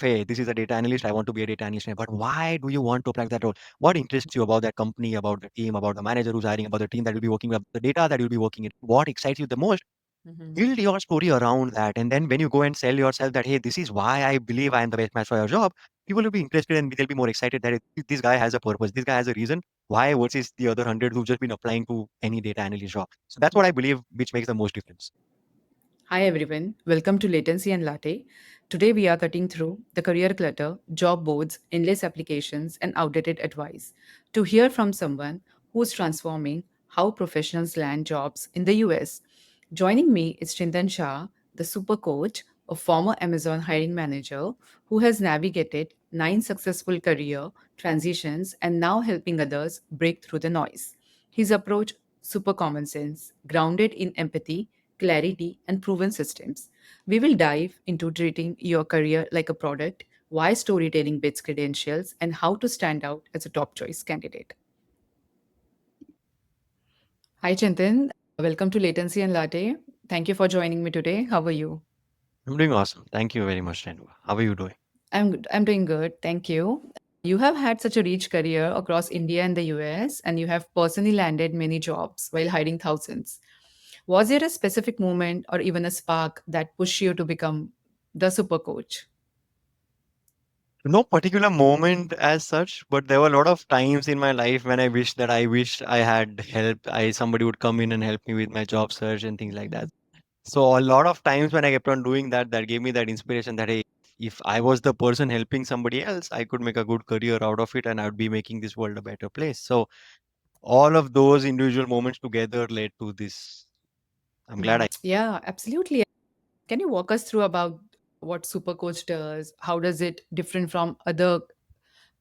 hey, this is a data analyst. I want to be a data analyst. But why do you want to apply for that role? What interests you about that company, about the team, about the manager who's hiring, about the team that you'll be working with, the data that you'll be working in? What excites you the most? Mhm. Build your story around that. And then when you go and sell yourself that, hey, this is why I believe I am the best match for your job, people will be interested and they'll be more excited that this guy has a purpose. This guy has a reason why versus the other 100 who've just been applying to any data analyst job. So that's what I believe, which makes the most difference. Hi everyone, welcome to Latency and Latte. Today we are cutting through the career clutter, job boards, endless applications, and outdated advice to hear from someone who's transforming how professionals land jobs in the US. Joining me is Chintan Shah, the super coach, a former Amazon hiring manager who has navigated 9 successful career transitions and now helping others break through the noise. His approach super common sense, grounded in empathy, clarity, and proven systems. We will dive into treating your career like a product, why storytelling beats credentials, and how to stand out as a top choice candidate. Hi, Chintan. Welcome to Latency and Latte. Thank you for joining me today. How are you? I'm doing awesome. Thank you very much, Renu. How are you doing? I'm good. I'm doing good. Thank you. You have had such a rich career across India and the US, and you have personally landed many jobs while hiring thousands. Was there a specific moment or even a spark that pushed you to become the super coach? No particular moment as such, but there were a lot of times in my life when I wished I had help. Somebody would come in and help me with my job search and things like that. So a lot of times when I kept on doing that, that gave me that inspiration that, hey, if I was the person helping somebody else, I could make a good career out of it and I would be making this world a better place. So all of those individual moments together led to this. I'm glad I. Yeah, absolutely. Can you walk us through about what super coach does? How does it different from other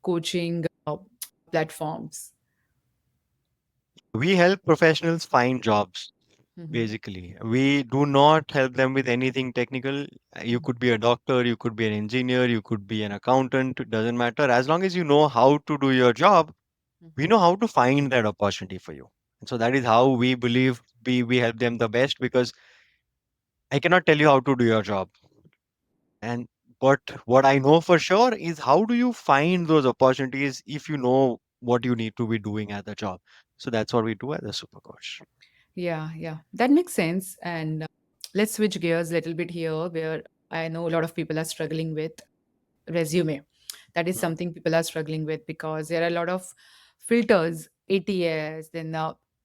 coaching platforms? We help professionals find jobs. Mhm. Basically, we do not help them with anything technical. You Mhm. could be a doctor, you could be an engineer, you could be an accountant. It doesn't matter. As long as you know how to do your job, we know how to find that opportunity for you. And so that is how we believe we help them the best because I cannot tell you how to do your job. And but what I know for sure is how do you find those opportunities if you know what you need to be doing at the job. So that's what we do as a super coach. Yeah, yeah, that makes sense. And let's switch gears a little bit here, where I know a lot of people are struggling with resume. That is Mm. something people are struggling with because there are a lot of filters, ATS, then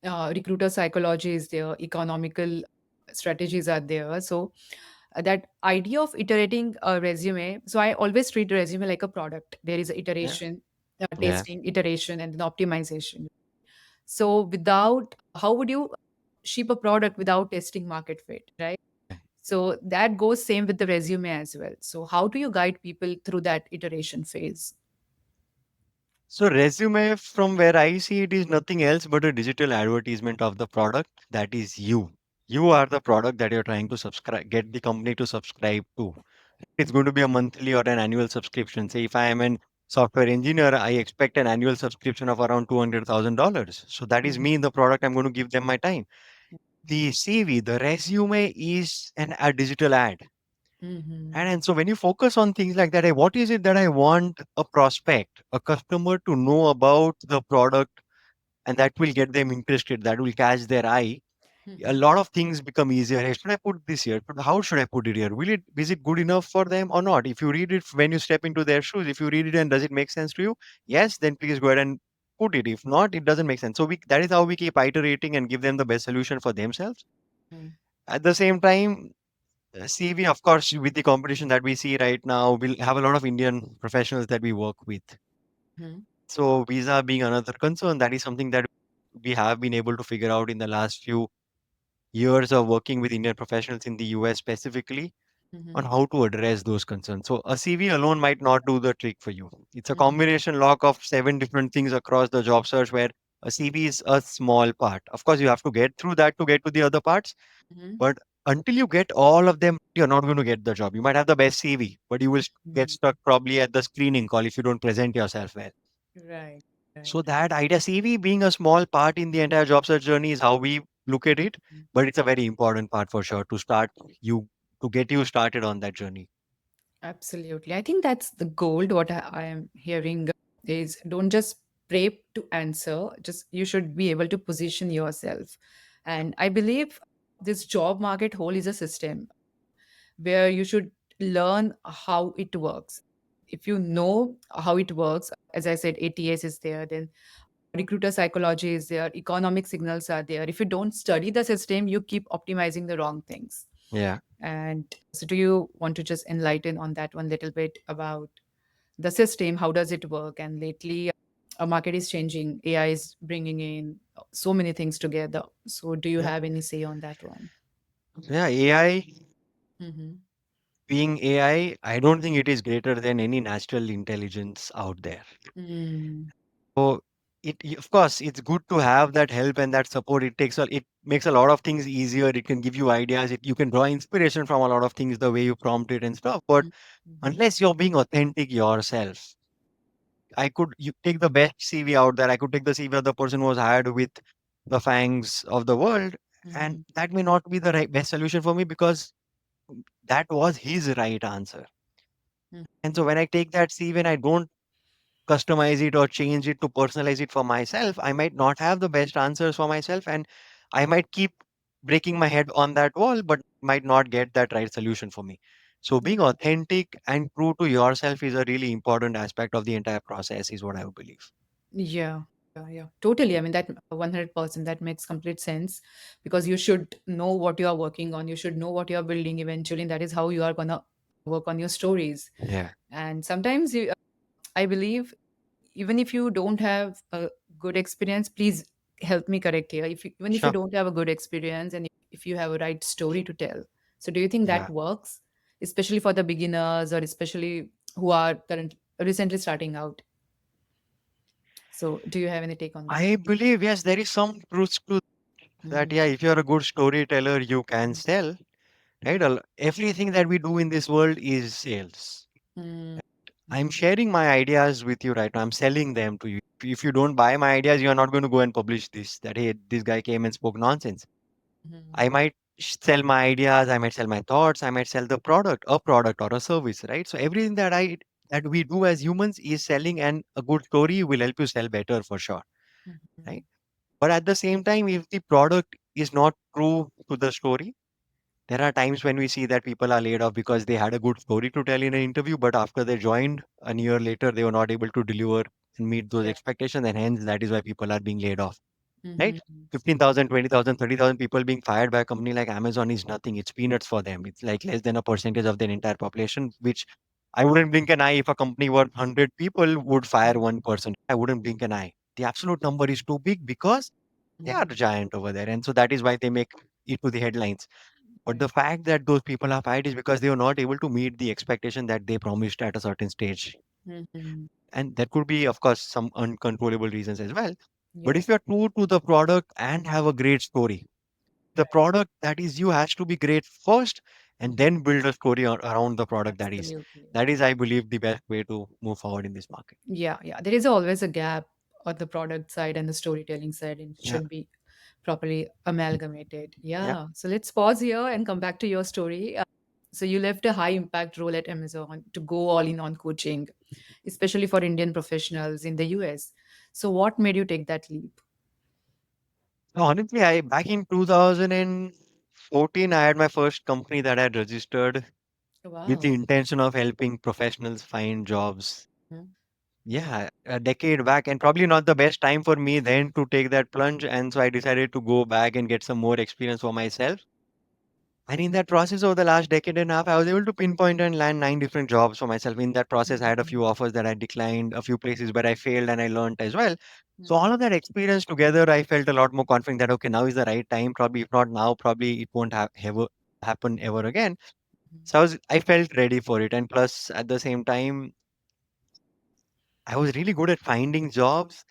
recruiter psychology is there, economical strategies are there. So that idea of iterating a resume. So I always treat resume like a product. There is a Yeah. iteration, Yeah. testing, iteration, and then optimization. So without, how would you ship a product without testing market fit, right? So that goes same with the resume as well. So how do you guide people through that iteration phase? So resume from where I see it is nothing else but a digital advertisement of the product that is you. You are the product that you're trying to subscribe, get the company to subscribe to. It's going to be a monthly or an annual subscription. Say if I am an software engineer, I expect an annual subscription of around $200,000. So that is Mhm. me, the product. I'm going to give them my time. The CV, the resume is a digital ad. Mhm. And so when you focus on things like that, hey, what is it that I want a prospect, a customer to know about the product and that will get them interested, that will catch their eye. A Mhm. lot of things become easier. Hey, should I put this here? But how should I put it here? Is it good enough for them or not? If you read it when you step into their shoes, if you read it and does it make sense to you? Yes, then please go ahead and put it. If not, it doesn't make sense. So that is how we keep iterating and give them the best solution for themselves. Mhm. At the same time, CV, of course, with the competition that we see right now, we'll have a lot of Indian professionals that we work with. Mhm. So visa being another concern, that is something that we have been able to figure out in the last few years of working with Indian professionals in the US specifically on Mhm. how to address those concerns. So a CV alone might not do the trick for you. It's a Mhm. combination lock of seven different things across the job search where a CV is a small part. Of course, you have to get through that to get to the other parts. Mhm. But until you get all of them, you're not going to get the job. You might have the best CV, but you will get Mhm. stuck probably at the screening call if you don't present yourself well. Right. So Right. that idea, CV being a small part in the entire job search journey is how we look at it, Mhm. but it's a very important part for sure to start you to get you started on that journey. Absolutely. I think that's the gold. What I am hearing is don't just pray to answer, just you should be able to position yourself. And I believe this job market whole is a system where you should learn how it works. If you know how it works, as I said, ATS is there, then recruiter psychology is there, economic signals are there. If you don't study the system, you keep optimizing the wrong things. Yeah. And so, do you want to just enlighten on that one little bit about the system? How does it work? And lately, our market is changing. AI is bringing in so many things together. So, do you Yeah. have any say on that one? Yeah. AI, Mm-hmm. being I don't think it is greater than any natural intelligence out there. Mm-hmm. So of course, it's good to have that help and that support. It makes a lot of things easier. It can give you ideas. You can draw inspiration from a lot of things, the way you prompt it and stuff. But Mm-hmm. unless you're being authentic yourself, you take the best CV out there. I could take the CV of the person who was hired with the fangs of the world, and Mm-hmm. that may not be the best solution for me because that was his right answer. And so when I take that CV and I don't customize it or change it to personalize it for myself, I might not have the best answers for myself, and I might keep breaking my head on that wall, but might not get that right solution for me. So being authentic and true to yourself is a really important aspect of the entire process, is what I would believe. Yeah, yeah. Totally. I mean, that 100%, that makes complete sense because you should know what you are working on. You should know what you are building eventually. And that is how you are going to work on your stories. Yeah. And sometimes I believe even if you don't have a good experience, please help me correct here. Even if you Sure. don't have a good experience and if you have a right story to tell. So do you think that Yeah. works, especially for the beginners or especially who are recently starting out? So do you have any take on that? I believe, yes, there is some truth to that. Mhm. Yeah, if you're a good storyteller, you can sell, right? Everything that we do in this world is sales. Mm, I'm sharing my ideas with you right now. I'm selling them to you. If you don't buy my ideas, you're not going to go and publish this. That, hey, this guy came and spoke nonsense. I mhm. might sell my ideas. I might sell my thoughts. I might sell the product, a product or a service, right? So everything that we do as humans is selling, and a good story will help you sell better for sure, right? Mhm. But at the same time, if the product is not true to the story, there are times when we see that people are laid off because they had a good story to tell in an interview, but after they joined a year later, they were not able to deliver and meet those Yeah. expectations, and hence that is why people are being laid off, right? Mhm. 15,000, 20,000, 30,000 people being fired by a company like Amazon is nothing. It's peanuts for them. It's like less than a percentage of their entire population, which I wouldn't blink an eye if a company were 100 people would fire one person. I wouldn't blink an eye. The absolute number is too big because they are Mhm. giant over there. And so that is why they make it to the headlines. But the Right. fact that those people are fired is because they were not able to meet the expectation that they promised at a certain stage. Mhm. And there could be, of course, some uncontrollable reasons as well. But Yeah. if you're true to the product and have a great story, the Right. product that is you has to be great first and Mhm. then build a story around the product that is. Absolutely. That is, I believe, the best way to move forward in this market. Yeah, yeah. There is always a gap on the product side and the storytelling side, and it Yeah. should be properly amalgamated. Yeah. Yeah. So let's pause here and come back to your story. So you left a high impact role at Amazon to go all in on coaching, especially for Indian professionals in the US. So what made you take that leap? So honestly, I back in 2014, I had my first company that I had registered with the Wow. intention of helping professionals find jobs. Mhm. Yeah, a decade back, and probably not the best time for me then to take that plunge. And so I decided to go back and get some more experience for myself. And in that process, over the last decade and a half, I was able to pinpoint and land 9 different jobs for myself. In that process, I had a Mhm. few offers that I declined, a few places where I failed and I learned as well. So Mhm. all of that experience together, I felt a lot more confident that okay, now is the right time. Probably if not now, probably it won't ever happen ever again. So I felt ready for it. And plus, at the same time, I was really good at finding jobs,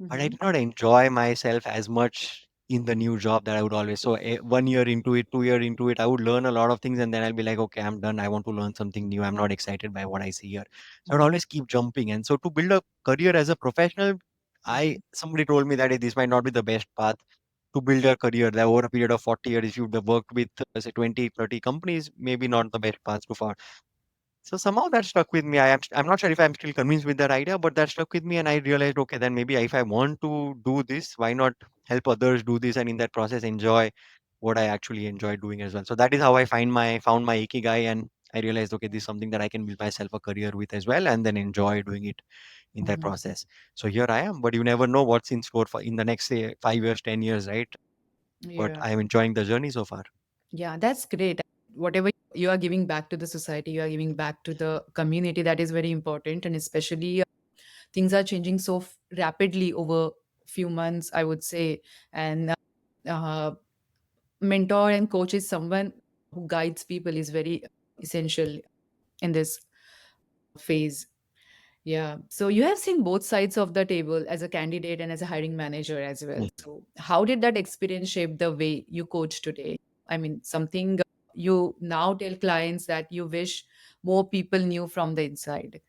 but I Mhm. did not enjoy myself as much in the new job that I would always. So 1 year into it, 2 year into it, I would learn a lot of things, and then I'll be like, okay, I'm done. I want to learn something new. I'm not excited by what I see here. So I'd Mhm. always keep jumping. And so to build a career as a professional, I Mhm. somebody told me that hey, this might not be the best path to build a career. That over a period of 40 years, if you've worked with say 20, 30 companies, maybe not the best path to follow. So somehow that stuck with me. I'm not sure if I'm still convinced with that idea, but that stuck with me, and I realized, okay, then maybe if I want to do this, why not help others do this, and in that process enjoy what I actually enjoy doing as well. So that is how I found my ikigai, and I realized, okay, this is something that I can build myself a career with as well, and then enjoy doing it in that Mhm. process. So here I am, but you never know what's in store for in the next say 5 years, 10 years, right? But Yeah. I am enjoying the journey so far. Yeah, that's great. Whatever you are giving back to the society, you are giving back to the community. That is very important, and especially things are changing so rapidly over few months, I would say. And uh, mentor and coach is someone who guides people is very essential in this phase. Yeah. So you have seen both sides of the table as a candidate and as a hiring manager as well. So how did that experience shape the way you coach today? I mean, something you now tell clients that you wish more people knew from the inside.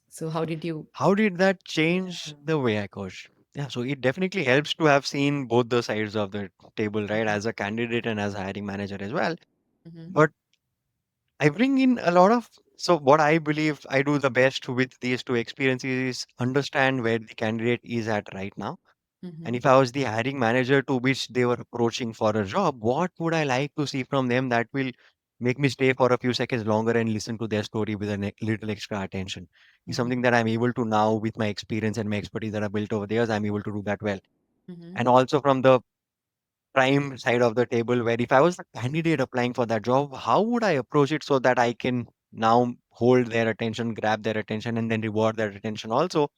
So how did you? How did that change the way I coach? Yeah, so it definitely helps to have seen both the sides of the table, right? As a candidate and as a hiring manager as well. Mhm, But I bring in a lot of, so what I believe I do the best with these two experiences is understand where the candidate is at right now. And mhm, if I was the hiring manager to which they were approaching for a job, what would I like to see from them that will make me stay for a few seconds longer and listen to their story with a little extra attention? Is mhm, something that I'm able to now with my experience and my expertise that I built over the years, I'm able to do that well. mhm, And also from the prime side of the table, where if I was the candidate applying for that job, how would I approach it so that I can now hold their attention, grab their attention, and then reward their attention also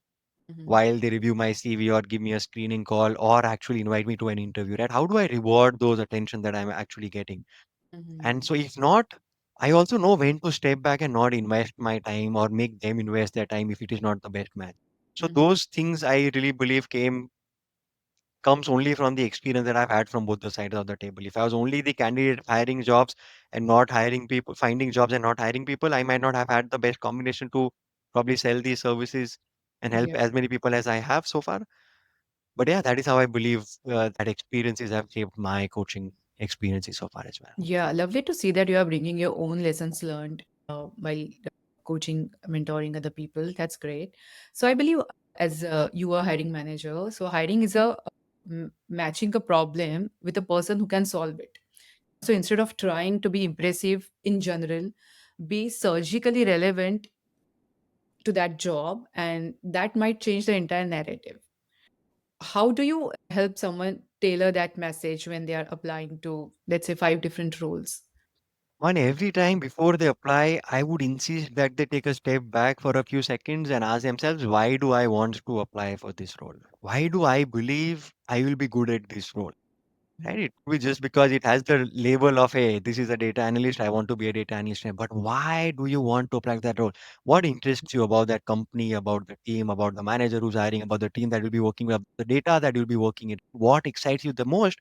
mhm, while they review my CV or give me a screening call or actually invite me to an interview, right? How do I reward those attention that I'm actually getting? And mhm, so if not, I also know when to step back and not invest my time or make them invest their time if it is not the best match. So mhm, those things I really believe comes only from the experience that I've had from both the sides of the table. If I was only the candidate hiring jobs and not hiring people, finding jobs and not hiring people, I might not have had the best combination to probably sell these services and help yeah. as many people as I have so far. But yeah, that is how I believe that experiences have shaped my coaching experiences so far as well. Yeah, lovely to see that you are bringing your own lessons learned while coaching, mentoring other people. That's great. So I believe as you are hiring manager, so hiring is a matching a problem with a person who can solve it. So instead of trying to be impressive in general, be surgically relevant to that job, and that might change the entire narrative. How do you help someone tailor that message when they are applying to, let's say, five different roles? One every time before they apply, I would insist that they take a step back for a few seconds and ask themselves, why do I want to apply for this role? Why do I believe I will be good at this role? Right? It could be just because it has the label of a this is a data analyst. I want to be a data analyst. But why do you want to apply that role? What interests you about that company, about the team, about the manager who's hiring, about the team that will be working with, the data that you'll be working in? What excites you the most?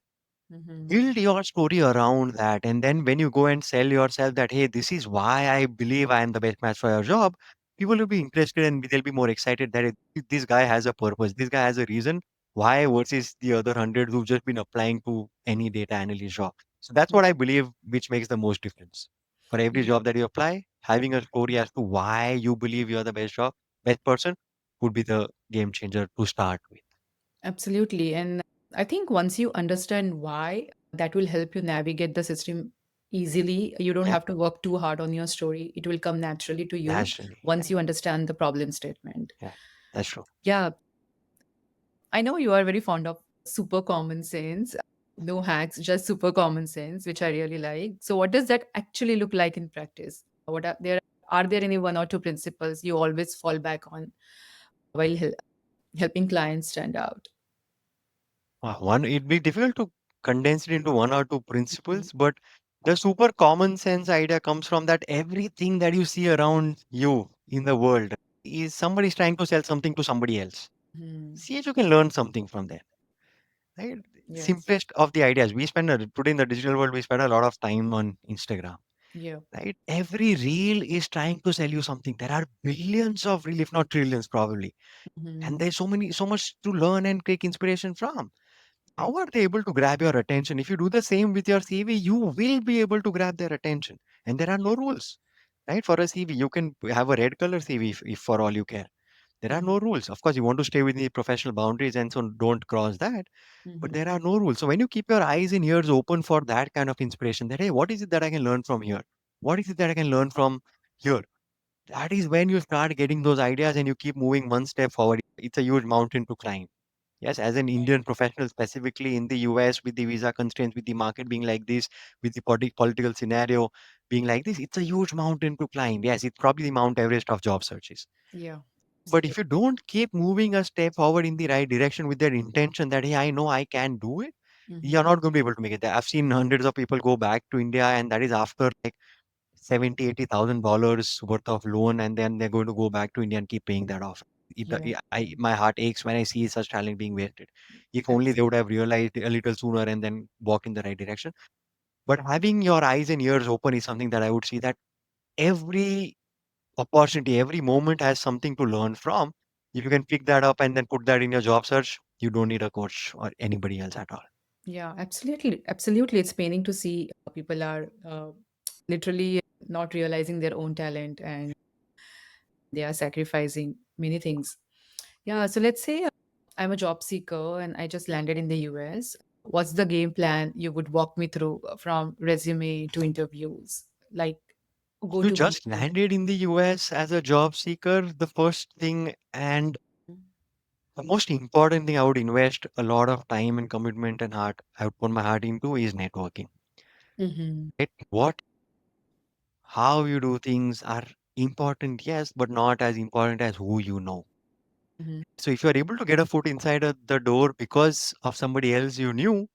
Mhm. Build your story around that. And then when you go and sell yourself that, hey, this is why I believe I am the best match for your job, people will be interested and they'll be more excited that this guy has a purpose. This guy has a reason why versus the other hundred who've just been applying to any data analyst job. So that's what I believe, which makes the most difference. For every Yeah, job that you apply, having a story as to why you believe you're the best person would be the game changer to start with. absolutely. And I think once you understand why, that will help you navigate the system easily. You don't Yeah, have to work too hard on your story. It will come naturally to you naturally. once you understand the problem statement. Yeah, that's true. Yeah, I know you are very fond of super common sense. No hacks, just super common sense, which I really like. So, what does that actually look like in practice? What are there any one or two principles you always fall back on while helping clients stand out? One, it'd be difficult to condense it into one or two Mhm, principles, but the super common sense idea comes from that everything that you see around you in the world is somebody's trying to sell something to somebody else. mhm. See if you can learn something from there. Right? Yes. Simplest of the ideas. Today in the digital world, we spend a lot of time on Instagram. Yeah. Right? Every reel is trying to sell you something. There are billions of reels, if not trillions, probably. And Mhm. there's so much to learn and take inspiration from. Right. How are they able to grab your attention? If you do the same with your CV, you will be able to grab their attention. And there are no rules. right? For a CV, you can have a red color CV if for all you care. There are Mhm. no rules. Of course, you want to stay within the professional boundaries and so don't cross that. But Mhm. there are no rules. So when you keep your eyes and ears open for that kind of inspiration, that hey, what is it that I can learn from here? What is it that I can learn from here? That is when you start getting those ideas and you keep moving one step forward. It's a huge mountain to climb. Yes, as an Indian professional, specifically in the US, with the visa constraints, with the market being like this, with the political scenario being like this, it's a huge mountain to climb. Yes, it's probably the Mount Everest of job searches. Yeah. But Absolutely. if you don't keep moving a step forward in the right direction with that intention that, hey, I know I can do it, Mhm. you're not going to be able to make it there. I've seen hundreds of people go back to India, and that is after like 70, $80,000 worth of loan, and then they're going to go back to India and keep paying that off. Yeah. My heart aches when I see such talent being wasted. If only they Absolutely. would have realized a little sooner and then walk in the right direction. But having your eyes and ears open is something that I would see that every opportunity, every moment has something to learn from. If you can pick that up and then put that in your job search, you don't need a coach or anybody else at all. Yeah, absolutely. Absolutely. It's paining to see people are literally not realizing their own talent and they are sacrificing many things. Yeah. So let's say I'm a job seeker and I just landed in the US. What's the game plan you would walk me through from resume to interviews? Like If go you to just meeting. landed in the US as a job seeker, the first thing and the most important thing I would invest a lot of time and commitment and heart, I would put my heart into is networking. Mm-hmm. Right? What, how you do things are important, yes, but not as important as who you know. Mm-hmm. So if you're able to get a foot inside of the door because of somebody else you knew,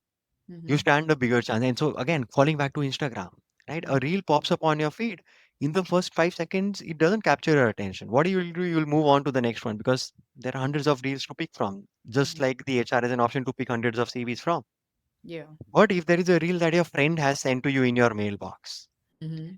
you Mm-hmm. stand a bigger chance. And so again, falling back to Instagram, right? A reel pops up on your feed. In the first 5 seconds, it doesn't capture your attention. What you will do, you'll move on to the next one because there are hundreds of reels to pick from. Just Mm-hmm. like the HR has an option to pick hundreds of CVs from. Yeah. What if there is a reel that your friend has sent to you in your mailbox? Mm-hmm.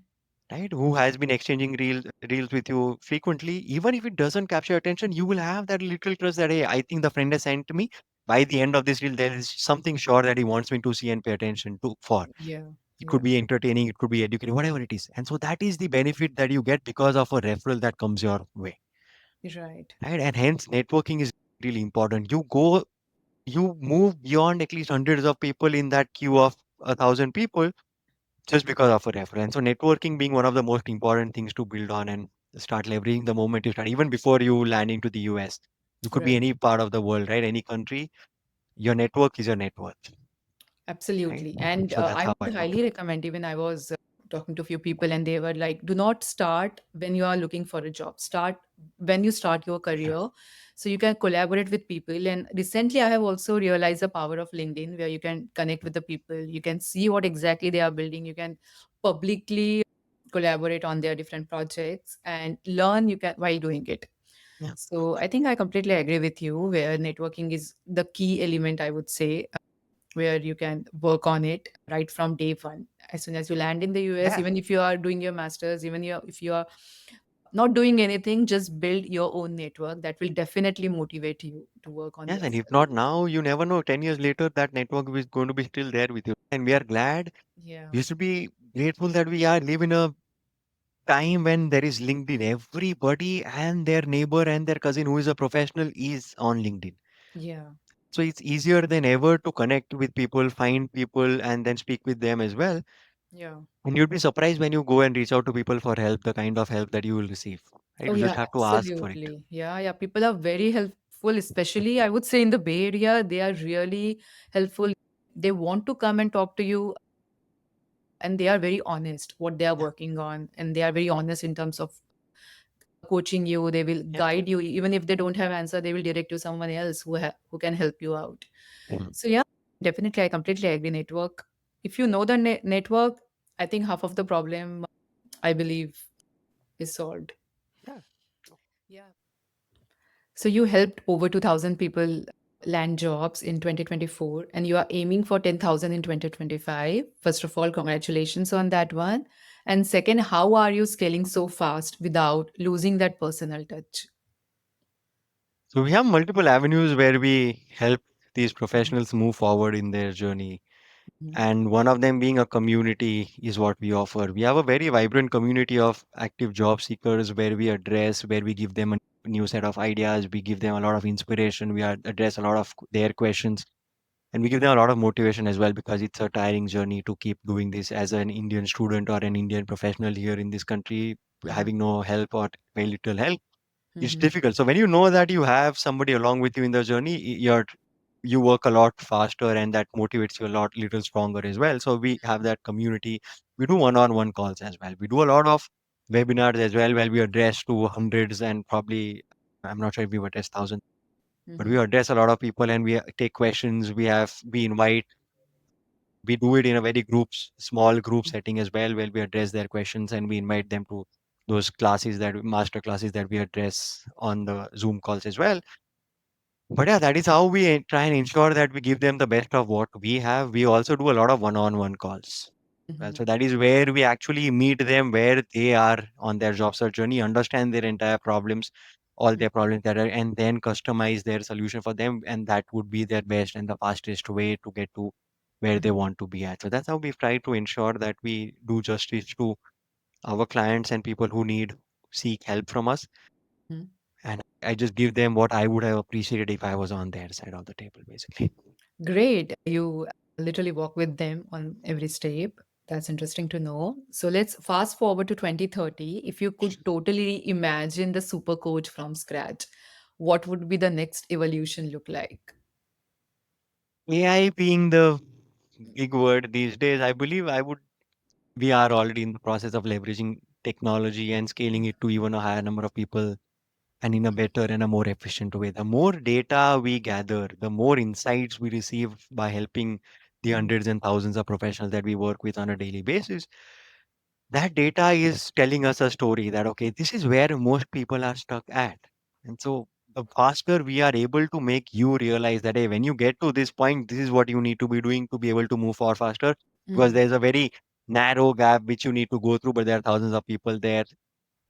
Right? Who has been exchanging reels with you frequently? Even if it doesn't capture your attention, you will have that little trust that hey, I think the friend has sent to me. By the end of this reel, there is something sure that he wants me to see and pay attention to for. Yeah. It could Yeah. be entertaining, it could be educating, whatever it is. And so that is the benefit that you get because of a referral that comes your way. Right. Right. And hence networking is really important. You move beyond at least hundreds of people in that queue of 1,000 people just because of a referral. And so networking being one of the most important things to build on and start leveraging the moment you start, even before you land into the US. You could be Right. any part of the world, right? Any country. Your network is your net worth. Right. Absolutely. And So that's I how I would look. highly recommend, even I was talking to a few people and they were like, do not start when you are looking for a job. Start when you start your Yeah. career so you can collaborate with people. And recently, I have also realized the power of LinkedIn where you can connect with the people. You can see what exactly they are building. You can publicly collaborate on their different projects and learn you can while doing it. Yeah. So I think I completely agree with you where networking is the key element, I would say, where you can work on it right from day one. As soon as you land in the US, Yeah. even if you are doing your masters, even if you are not doing anything, just build your own network. That will definitely motivate you to work on Yes, and if yourself. not now, you never know. 10 years later, that network is going to be still there with you. And we are glad, Yeah, we should be grateful that we are live in a time when there is LinkedIn. Everybody and their neighbor and their cousin who is a professional is on LinkedIn. yeah, So it's easier than ever to connect with people, find people, and then speak with them as well. yeah. And you'd be surprised when you go and reach out to people for help, the kind of help that you will receive. Right? Oh You just yeah, have to ask for it. absolutely. Yeah, yeah. People are very helpful, especially I would say in the Bay Area, they are really helpful. They want to come and talk to you and they are very honest what they are Yeah. working on and they are very honest in terms of coaching you. They will Yeah. guide you even if they don't have answer, they will direct you someone else who can help you out. Mm. So yeah, definitely I completely agree. Network, if you know the network, I think half of the problem, I believe, is solved. Yeah. Yeah. So you helped over 2000 people land jobs in 2024 and you are aiming for 10,000 in 2025. First of all, congratulations on that one. And second, how are you scaling so fast without losing that personal touch? So we have multiple avenues where we help these professionals move forward in their journey. Mhm. And one of them being a community is what we offer. We have a very vibrant community of active job seekers where we address, where we give them a new set of ideas, we give them a lot of inspiration, address a lot of their questions, and we give them a lot of motivation as well, because it's a tiring journey to keep doing this as an Indian student or an Indian professional here in this country, Mhm. having no help or very little help. It's Mhm. difficult. So when you know that you have somebody along with you in the journey, you work a lot faster, and that motivates you a lot little stronger as well. So we have that community. We do one-on-one calls as well. We do a lot of webinars as well, where we address to hundreds, and probably I'm not sure if we address thousands, but we Mhm. address a lot of people, and take questions. We invite, we do it in a very small group setting as well, where we address their questions and we invite them to those master classes that we address on the Zoom calls as well. But yeah, that is how we try and ensure that we give them the best of what we have. We also do a lot of one-on-one calls. Well, Mhm. so that is where we actually meet them where they are on their job search journey, understand their entire problems, all their problems that are, and then customize their solution for them. And that would be their best and the fastest way to get to where they Mhm. want to be at. So that's how we try to ensure that we do justice to our clients and people who seek help from us. Mhm. And I just give them what I would have appreciated if I was on their side of the table, basically. Great. You literally walk with them on every step. That's interesting to know. So let's fast forward to 2030. If you could totally imagine the super coach from scratch, what would be the next evolution look like? AI being the big word these days, I believe we are already in the process of leveraging technology and scaling it to even a higher number of people, and in a better and a more efficient way. The more data we gather, the more insights we receive by helping the Mhm. hundreds and thousands of professionals that we work with on a daily basis, that data is telling us a story that, okay, this is where most people are stuck at. And so the faster we are able to make you realize that, hey, when you get to this point, this is what you need to be doing to be able to move forward faster, because Mhm. there's a very narrow gap which you need to go through, but there are thousands of people there.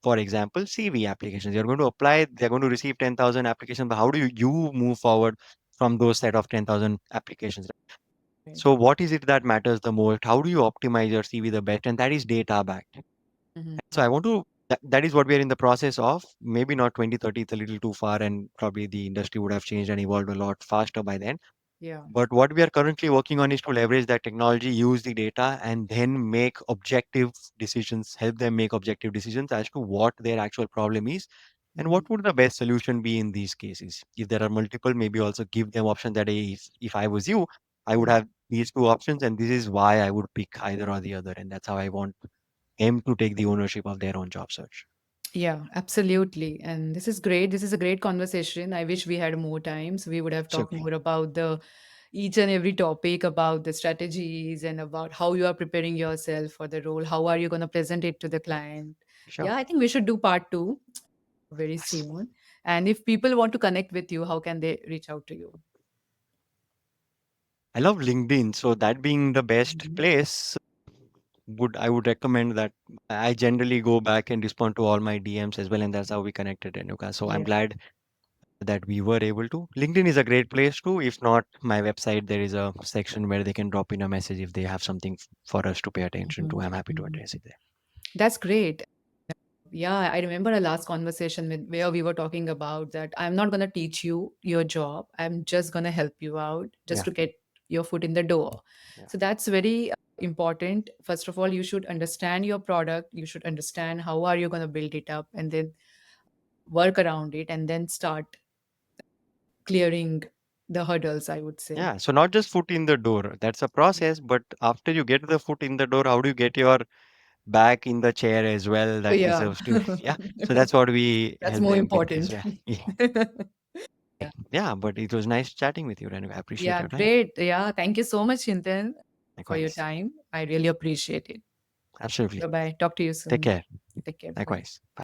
For example, CV applications. You're going to apply, they're going to receive 10,000 applications, but how do you move forward from those set of 10,000 applications? Right. So what is it that matters the most? How do you optimize your CV the best? And that is data backed. Mhm. So that is what we are in the process of. Maybe not 2030, it's a little too far, and probably the industry would have changed and evolved a lot faster by then. Yeah. But what we are currently working on is to leverage that technology, use the data, and then make objective decisions, help them make objective decisions as to what their actual problem is and Mhm. what would the best solution be in these cases. If there are multiple, maybe also give them option that, hey, if I was you, I would Mhm. have these two options, and this is why I would pick either or the other. And that's how I want them to take the ownership of their own job search. Yeah, absolutely. And this is great. This is a great conversation. I wish we had more times. We would have talked Absolutely. more about the each and every topic, about the strategies and about how you are preparing yourself for the role. How are you going to present it to the client? Sure. Yeah, I think we should do part two very Yes. soon. And if people want to connect with you, how can they reach out to you? I love LinkedIn. So that being the best Mhm. place, I would recommend that. I generally go back and respond to all my DMs as well, and that's how we connected, Renuka. So I'm Yeah. glad that we were able to. LinkedIn is a great place too. If not, my website, there is a section where they can drop in a message if they have something for us to pay attention to. Mhm. I'm happy to Mhm. address it there. That's great. Yeah, I remember a last conversation where we were talking about that I'm not going to teach you your job. I'm just going to help you out just Yeah, to get your foot in the door. yeah. So that's very important. First of all, you should understand your product. You should understand how are you going to build it up and then work around it and then start clearing the hurdles, I would say. Yeah, so not just foot in the door. That's a process, but after you get the foot in the door, how do you get your back in the chair as well Oh, that yeah. deserves to? Yeah, so that's what we That's help more them with as important. well. Yeah, Yeah. yeah, but it was nice chatting with you, and I appreciate Yeah, your time. great. Yeah, thank you so much, Chintan, for your Likewise. time. I really appreciate it. Absolutely. Bye bye. Talk to you Take soon. care. Take care. Bye. Likewise. Bye.